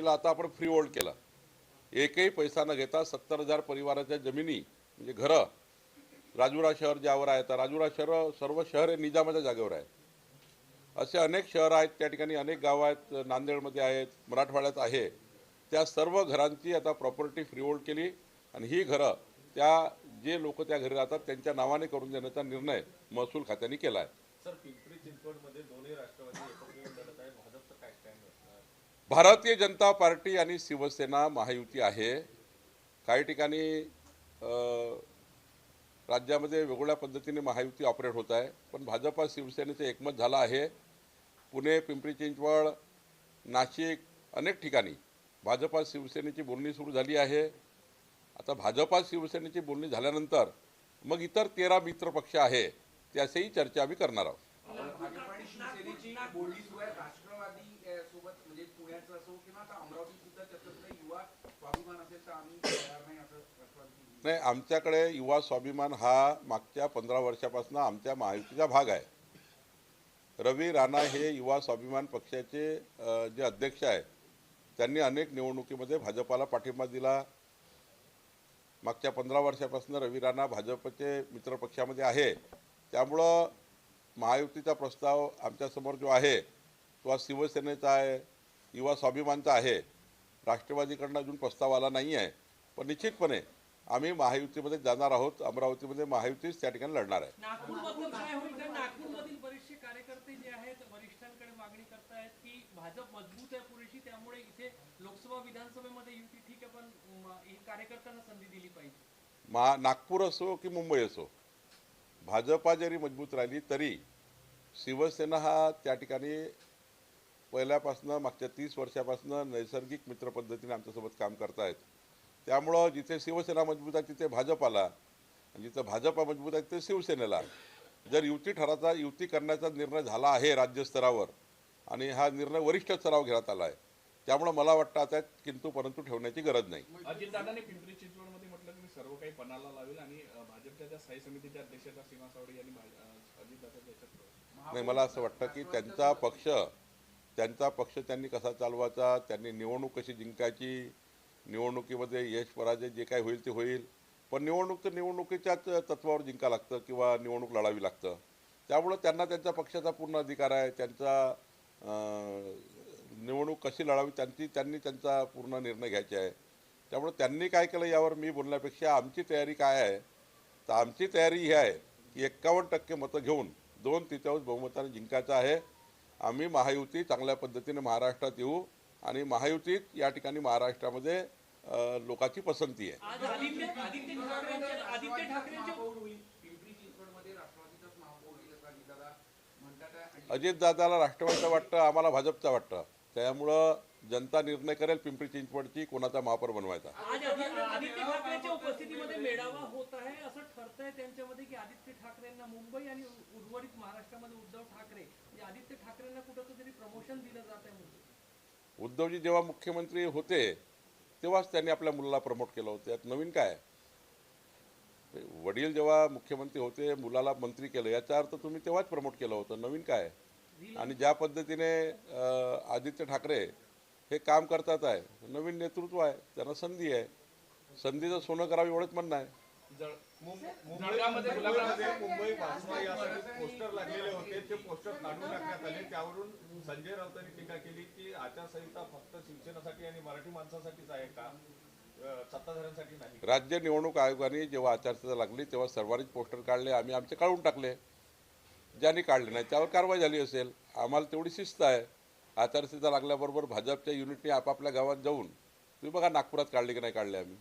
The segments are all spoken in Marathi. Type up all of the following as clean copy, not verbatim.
केलं, आता आपण फ्री होल्ड केलं. एकही पैसा न घेता 70,000 परिवाराच्या जमिनी म्हणजे घरं राजुरा शहर ज्यावर आहे, तर राजुरा शहर सर्व शहर हे निजामाच्या जागेवर आहे. असे अनेक शहर आहेत, त्या ठिकाणी अनेक गावं आहेत, नांदेडमध्ये आहेत, मराठवाड्यात आहे. त्या सर्व घरांची आता प्रॉपर्टी फ्री होल्ड केली आणि ही घरं त्या जे लोक त्या घरी राहतात त्यांच्या नावाने करून देण्याचा निर्णय महसूल खात्याने केला आहे. सर, पिंपरी चिंचवडमध्ये दोन्ही राष्ट्रवादी एकत्र येऊन लढत आहेत. भाजपचं काय स्टँड असणार? भारतीय जनता पार्टी आणि शिवसेना महायुती आहे. काही ठिकाणी राज्यामध्ये वेगवेगळ्या पद्धतीने महायुती ऑपरेट होत आहे, पण भाजपा शिवसेनेचं एकमत झालं आहे. पुणे, पिंपरी चिंचवड, नाशिक अनेक ठिकाणी भाजपा शिवसेनेची बोलणी सुरू झाली आहे. आता भाजपा शिवसेनेची बोलणी झाल्यानंतर मग इतर 13 मित्र पक्ष आहे त्याचीही चर्चा आम्ही करणार आहोत. भाजप आणि शिवसेनेची बोलणी सुरू आहे. राष्ट्रवादी सोबत म्हणजे पुण्याचं असो किंवा आता अमरावती सुद्धा त्याच्यात युवा स्वाभिमान असेल तर आम्ही तयार नाही असं राष्ट्रवादी. नाही, आमच्याकडे युवा स्वाभिमान हा मागच्या 15 वर्षापासून आमच्या महायुतीचा भाग आहे. रवी राणा हे युवा स्वाभिमान पक्षाचे जे अध्यक्ष आहे, त्यांनी अनेक निवडणुकीमध्ये भाजपाला पाठिंबा दिला. मागच्या 15 वर्षापासून रवी राणा भाजपचे मित्रपक्षामध्ये आहे. त्यामुळं महायुतीचा प्रस्ताव आमच्यासमोर जो आहे तो आज शिवसेनेचा आहे, युवा स्वाभिमानचा आहे. राष्ट्रवादीकडनं अजून प्रस्ताव आला नाही आहे, पण निश्चितपणे आम्ही महायुतीमध्ये जाणार आहोत. अमरावतीमध्ये महायुतीच त्या ठिकाणी लढणार आहे. नागपूरमधलं काय होईल? कारण नागपूरमधील बरेचसे कार्यकर्ते जे आहेत वरिष्ठांकडे मागणी करतायत की भाजप मजबूत आहे पुरेशी, त्यामुळे इथे लोकसभा विधानसभेमध्ये युती ठीक आहे, पण कार्यकर्त्यांना संधी दिली पाहिजे. नागपूर असो की मुंबई असो, भाजपा जरी मजबूत राहिली तरी शिवसेना हा त्या ठिकाणी पहिल्यापासून मागच्या 30 वर्षापासून नैसर्गिक मित्र पद्धतीने आमच्यासोबत काम करतायत. त्यामुळं जिथे शिवसेना मजबूत आहे तिथे भाजपाला, आणि जिथं भाजपा मजबूत आहे तिथे शिवसेनेला. जर युती करण्याचा निर्णय झाला आहे राज्यस्तरावर आणि हा निर्णय वरिष्ठ स्तरावर घेण्यात आला आहे, त्यामुळे मला वाटतं आता किंतु परंतु ठेवण्याची गरज नाही. अजितदादांनी पिंपरी चिंचवडमध्ये म्हटलं की मी सर्व काही पणाला लावेल आणि भाजपच्या ज्या स्थायी समितीच्या अध्यक्षा सीमा सावळे यांनी अजितदादांच्या याच्यात नाही, मला असं वाटतं की त्यांचा पक्ष त्यांनी कसा चालवायचा, त्यांनी निवडणूक कशी जिंकायची, निवडणुकीमध्ये यश पराजय जे काय होईल ते होईल, पण निवडणूक तर निवडणुकीच्याच तत्वावर जिंका लागतं किंवा निवडणूक लढावी लागतं. त्यामुळं त्यांना त्यांच्या पक्षाचा पूर्ण अधिकार आहे. त्यांचा निवडणूक कशी लढावी त्यांनी त्यांचा पूर्ण निर्णय घ्यायचे आहे. त्यामुळे त्यांनी काय केलं यावर मी बोलण्यापेक्षा आमची तयारी काय आहे, तर आमची तयारी ही आहे की 51% मतं घेऊन 2/3 बहुमताने जिंकायचं आहे. आम्ही महायुती चांगल्या पद्धतीने महाराष्ट्रात येऊ आणि महायुतीत या ठिकाणी महाराष्ट्रामध्ये लोकांची पसंती आहे. आदित्य ठाकरेंच्या अजितदादाला राष्ट्रवादीचं वाटतं, आम्हाला भाजपचं वाटतं. त्यामुळं जनता निर्णय करेल पिंपरी चिंचवडची कोणाचा महापौर बनवायचा. आज आदित्य ठाकरेंच्या उपस्थितीमध्ये मेळावा होत आहे असं ठरतंय त्यांच्यामध्ये की आदित्य ठाकरेंना मुंबई आणि उर्वरित महाराष्ट्रामध्ये उद्धव ठाकरे म्हणजे आदित्य ठाकरेंना कुठंतरी प्रमोशन दिलं जात आहे. म्हणजे उद्धवजी जेव्हा मुख्यमंत्री होते तेव्हाच त्यांनी आपल्या मुलाला प्रमोट केलं होतं. यात नवीन काय? वडील जेव्हा मुख्यमंत्री होते मुलाला मंत्री केलं, याचा अर्थ तुम्ही तेव्हाच प्रमोट केलं होतं. नवीन काय? आणि ज्या पद्धतीने आदित्य ठाकरे हे काम करतात आहे, नवीन नेतृत्व आहे, त्यांना संधी आहे. संधीचं सोनं करावं एवढंच म्हणणं आहे. मुंबई भाषा यासाठी पोस्टर लागलेले होते, ते पोस्टर काढून टाकण्यात आले. त्यावरून संजय राऊतांनी टीका केली की आचारसंहिता फक्त शिवसेनेसाठी आणि मराठी माणसासाठीच आहे का, सत्ताधाऱ्यांसाठी नाही. राज्य निवडणूक आयोगाने जेव्हा आचारसंहिता लागली तेव्हा सर्वांनीच पोस्टर काढले, आम्ही आमचे काढून टाकले. ज्यांनी काढले नाही त्यावर कारवाई झाली असेल. आम्हाला तेवढी शिस्त आहे. आचारसंहिता लागल्याबरोबर भाजपच्या युनिटने आपापल्या गावात जाऊन तुम्ही बघा नागपुरात काढले की नाही काढले आम्ही.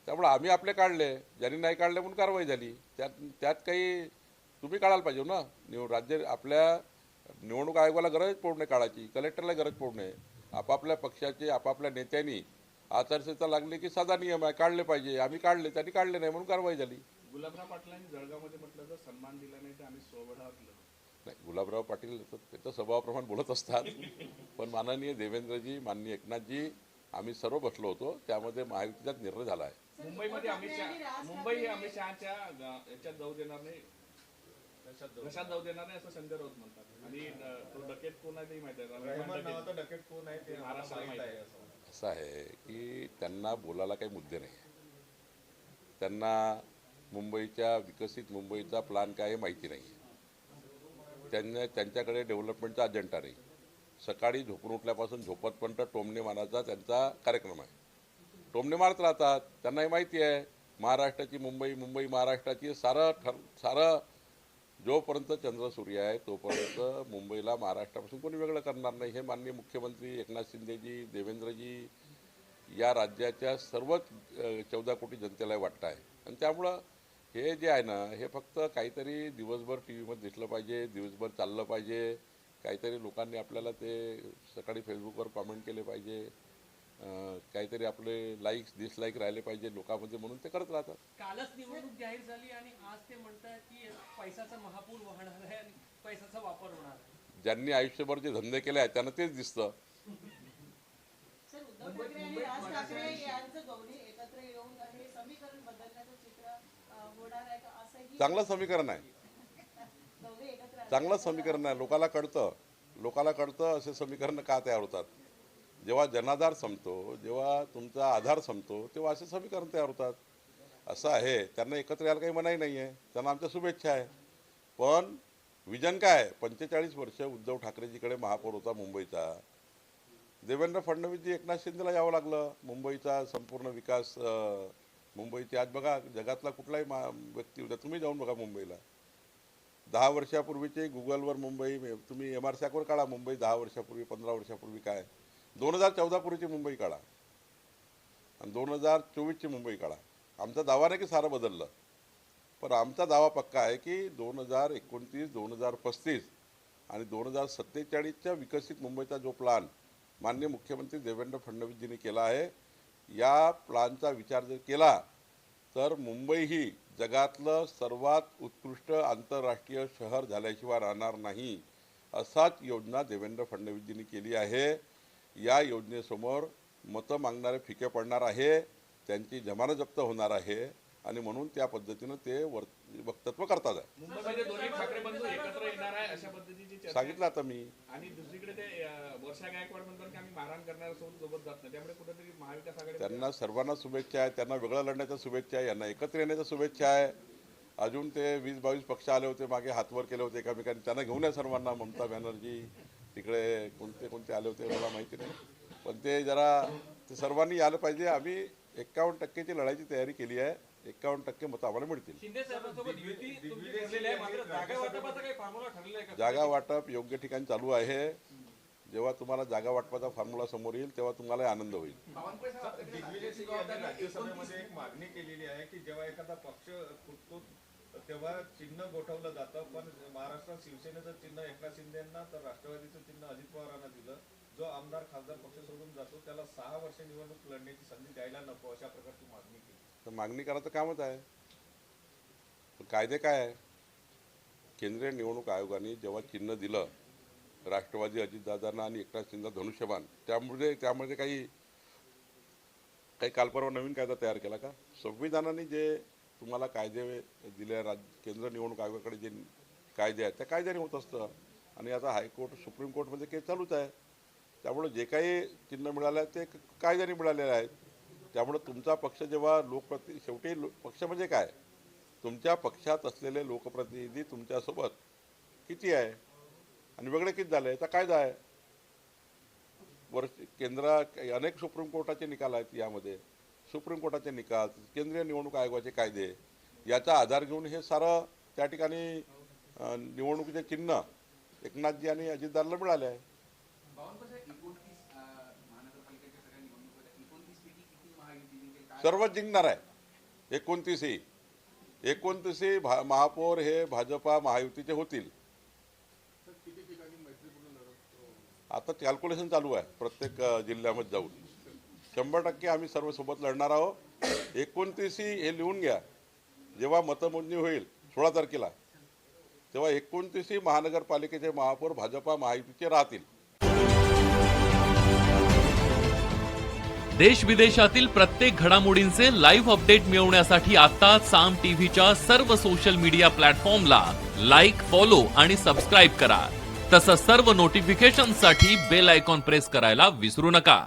त्यामुळे आम्ही आपले काढले, ज्यांनी नाही काढले म्हणून कारवाई झाली. त्यात काही तुम्ही काढायला पाहिजे ना. राज्य आपल्या निवडणूक आयोगाला गरज पडू नये काढायची, कलेक्टरला गरज पडू नये. आपापल्या पक्षाचे आपापल्या नेत्यांनी आचारसंहिता लागली की साधा नियम आहे, काढले पाहिजे. आम्ही काढले, त्यांनी काढले नाही म्हणून कारवाई झाली. गुलाबराव पाटलांनी जळगावमध्ये म्हटलं जर सन्मान दिला नाही तर आम्ही स्वबळावर नाही, गुलाबराव पाटील त्याचं स्वभावाप्रमाणे बोलत असतात, पण माननीय देवेंद्रजी, माननीय एकनाथजी, आम्ही सर्व बसलो होतो. त्यामध्ये महायुतीचाच निर्णय झाला आहे. मुंबई हे अमित शहाच्या याच्यात जाऊ देणार नाही, कशात जाऊ देणार नाही असं संजय राऊत म्हणतात. आणि तो डकेत कोण आहे ते माहिती आहे, डकेत कोण आहे ते महाराष्ट्राला माहिती आहे. असं आहे की त्यांना बोलायला काही मुद्दे नाही आहे. त्यांना मुंबईच्या विकसित मुंबईचा प्लॅन काय हे माहिती नाही आहे. त्यांच्याकडे डेव्हलपमेंटचा अजेंडा नाही. सकाळी झोपून उठल्यापासून झोपतपर्यंत टोमणे मारायचा त्यांचा कार्यक्रम आहे. टोमणे मारत राहतात. त्यांनाही माहिती आहे महाराष्ट्राची मुंबई, मुंबई महाराष्ट्राची. सारं जोपर्यंत चंद्र सूर्य आहे तोपर्यंत मुंबईला महाराष्ट्रापासून कोणी वेगळं करणार नाही हे माननीय मुख्यमंत्री एकनाथ शिंदेजी, देवेंद्रजी या राज्याच्या सर्वच 14 कोटी जनतेला वाटतं आहे. आणि त्यामुळं हे जे आहे ना हे फक्त काहीतरी दिवसभर टी व्हीमध्ये दिसलं पाहिजे, दिवसभर चाललं पाहिजे, काहीतरी लोकांनी आपल्याला ते सकाळी फेसबुकवर कॉमेंट केले पाहिजे, काहीतरी आपले लाईक्स डिसलाईक राहिले पाहिजे लोकांमध्ये, म्हणून ते करत राहतात. कालच निवडणूक जाहीर झाली आणि आज ते म्हणतात की पैशाचा महापूर वाहणार आहे आणि पैशाचा वापर होणार आहे. ज्यांनी आयुष्यभर जे धंदे केले आहेत त्यांना तेच दिसतं. सर, उद्धव ठाकरे आणि राज ठाकरे यांचं दोन्ही एकत्र येऊन हे समीकरण बदलण्याचं चित्र होणार आहे का असंही चांगलं समीकरण आहे. दोघे एकत्र चांगलं समीकरण आहे. लोकाला कळतं असे समीकरण का तयार होतात. जेव्हा जनाधार संपतो, जेव्हा तुमचा आधार संपतो, तेव्हा असे समीकरण तयार होतात. असं आहे. त्यांना एकत्र यायला काही मनाई नाही आहे. त्यांना आमच्या शुभेच्छा आहे. पण विजन काय? 45 वर्ष उद्धव ठाकरेजीकडे महापौर होता मुंबईचा. देवेंद्र फडणवीसजी एकनाथ शिंदेला यावं लागलं. मुंबईचा संपूर्ण विकास मुंबईची आज बघा जगातला कुठलाही व्यक्ती होता तुम्ही जाऊन बघा मुंबईला. 10 वर्षापूर्वीचे गुगलवर मुंबई तुम्ही MRSACवर काढा मुंबई 10 वर्षापूर्वी 15 वर्षापूर्वी काय, 2014 पूर्वीची मुंबई काढा आणि 2024ची मुंबई काढा. आमचा दावा नाही की सारं बदललं, पण आमचा दावा पक्का आहे की 2029, 2035 आणि 2047च्या विकसित मुंबईचा जो प्लॅन माननीय मुख्यमंत्री देवेंद्र फडणवीसजींनी केला आहे, या प्लॅनचा विचार जर केला तर मुंबई ही जगातलं सर्वात उत्कृष्ट आंतरराष्ट्रीय शहर झाल्याशिवाय राहणार नाही. असाच योजना देवेंद्र फडणवीसजींनी केली आहे. या योजनेसमोर मतं मागणारे फिके पडणार आहे, त्यांची जमानत जप्त होणार आहे आणि म्हणून त्या पद्धतीनं ते वक्तव्य करतात आहे. मुंबईमध्ये दोन्ही ठाकरे बंधू एकत्र येणार आहे अशा पद्धतीची चर्चा सांगितलं आता मी. आणि दुसरीकडे ते वर्षा गायकवाड म्हणतात की आम्ही मारहाण करणाऱ्यासोबत जात नाही, त्यामुळे कुठेतरी महाविकास आघाडी त्यांना सर्वांना शुभेच्छा आहे. त्यांना वेगळं लढण्याच्या शुभेच्छा आहे, यांना एकत्र येण्याच्या शुभेच्छा आहे. अजून ते 20-22 पक्ष आले होते मागे, हातवर केले होते एकामेकांनी. त्यांना घेऊन या सर्वांना. ममता बॅनर्जी तिकडे कोणते आले होते मला माहिती नाही, पण ते सर्वांनी यायला पाहिजे. आम्ही 51% लढाईची तयारी केली आहे. 51% मतं आम्हाला मिळतील. शिंदे साहेबांसोबत युती तुमची ठरलेली आहे, मात्र जागा वाटपाचा काही फॉर्म्युला ठरलेला आहे का? जागा वाटप योग्य ठिकाणी चालू आहे. जेव्हा तुम्हाला जागा वाटपाचा फॉर्म्युला समोर येईल तेव्हा तुम्हाला आनंद होईल. दिग्विजय सिंग यांनी राज्यसभेमध्ये एक मागणी केलेली आहे की जेव्हा एखादा पक्ष फुटतो तेव्हा चिन्ह गोठवलं जातं, पण महाराष्ट्रात शिवसेनेचं चिन्ह एकनाथ शिंदेंना तर राष्ट्रवादीचं चिन्ह अजित पवारांना दिलं. जो आमदार खासदार पक्ष सोडून जातो त्याला 6 वर्ष निवडणूक लढण्याची संधी द्यायला नको, अशा प्रकारची मागणी केली. तर मागणी करायचं कामच आहे. कायदे काय आहे? केंद्रीय निवडणूक आयोगाने जेव्हा चिन्ह दिलं राष्ट्रवादी अजितदादांना आणि एकनाथ शिंदे धनुष्यबाण, त्यामुळे काही काल परवा नवीन कायदा तयार केला का? संविधानाने जे तुम्हाला कायदे दिले, केंद्र निवडणूक आयोगाकडे जे कायदे आहेत त्या कायद्याने होत असतं. आणि आता हायकोर्ट सुप्रीम कोर्टमध्ये केस चालूच आहे. त्यामुळे जे काही चिन्ह मिळालं आहे ते कायद्याने मिळालेले आहेत. त्यामुळे तुमचा पक्ष जेव्हा शेवटी पक्ष म्हणजे काय? तुमच्या पक्षात असलेले लोकप्रतिनिधी तुमच्यासोबत किती आहे आणि वेगळे किती झाले याचा कायदा आहे. अनेक सुप्रीम कोर्टाचे निकाल आहेत. यामध्ये सुप्रीम कोर्टाचे निकाल, केंद्रीय निवडणूक आयोगाचे कायदे याचा आधार घेऊन हे सारं त्या ठिकाणी निवडणुकीचे चिन्ह एकनाथजी आणि अजितदादांना मिळाले आहे. सर्वच जिंकणार आहे. 29 महापौर हे भाजपा महायुतीचे होतील. आता कॅल्क्युलेशन चालू आहे प्रत्येक जिल्ह्यामध्ये जाऊन. 100% आम्ही सर्व सोबत लढणार आहोत. 29 हे लिहून घ्या. जेव्हा मतमोजणी होईल 16 तारखेला तेव्हा 29 महानगरपालिकेचे महापौर भाजपा महायुतीचे राहतील. देश विदेशातील प्रत्येक घडामोडींचे लाईव्ह अपडेट मिळवण्यासाठी आता साम टीव्हीच्या सर्व सोशल मीडिया प्लॅटफॉर्मला लाईक, फॉलो आणि सबस्क्राईब करा. तसंच सर्व नोटिफिकेशनसाठी बेल आयकॉन प्रेस करायला विसरू नका.